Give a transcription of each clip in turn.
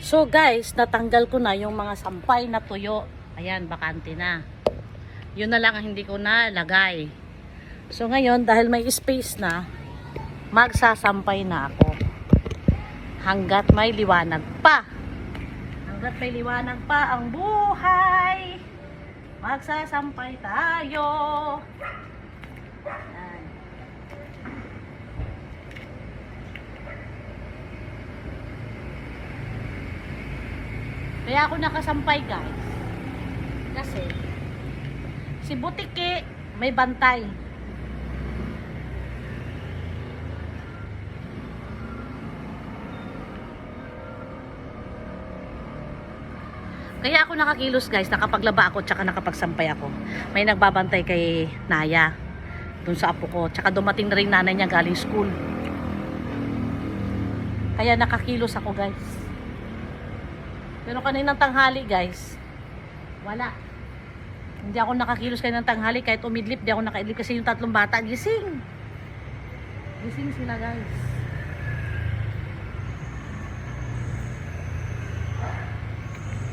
So guys, natanggal ko na yung mga sampay na tuyo. Ayan, bakante na. Yun na lang ang hindi ko na lagay. So ngayon, dahil may space na, magsasampay na ako. Hanggat may liwanag pa. Hanggat may liwanag pa ang buhay, magsasampay tayo. Ayan. Kaya ako nakasampay guys. Kasi si Butiki may bantay. Kaya ako nakakilos guys, nakapaglaba ako tsaka nakapagsampay ako. May nagbabantay kay Naya dun sa apo ko. Tsaka dumating na rin nanay niya galing school. Kaya nakakilos ako guys. Pero kaninang tanghali guys, wala. Hindi ako nakakilos kaninang tanghali kahit umidlip, di ako nakaidlip kasi yung tatlong bata gising. Gising sila guys.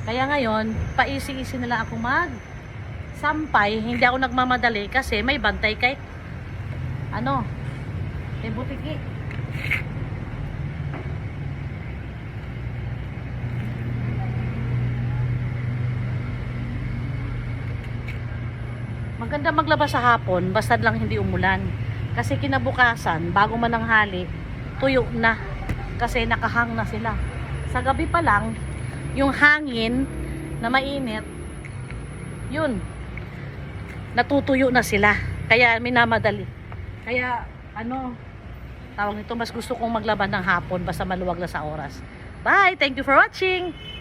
Kaya ngayon, paisi-isi nila ako mag-sampay. Hindi ako nagmamadali kasi may bantay kay kay Butiki. Maganda maglaba sa hapon, basta lang hindi umulan. Kasi kinabukasan, bago mananghali, tuyo na. Kasi nakahang na sila. Sa gabi pa lang, yung hangin na mainit, yun, natutuyo na sila. Kaya minamadali. Kaya, tawag nito, mas gusto kong maglaban ng hapon basta maluwag na sa oras. Bye! Thank you for watching!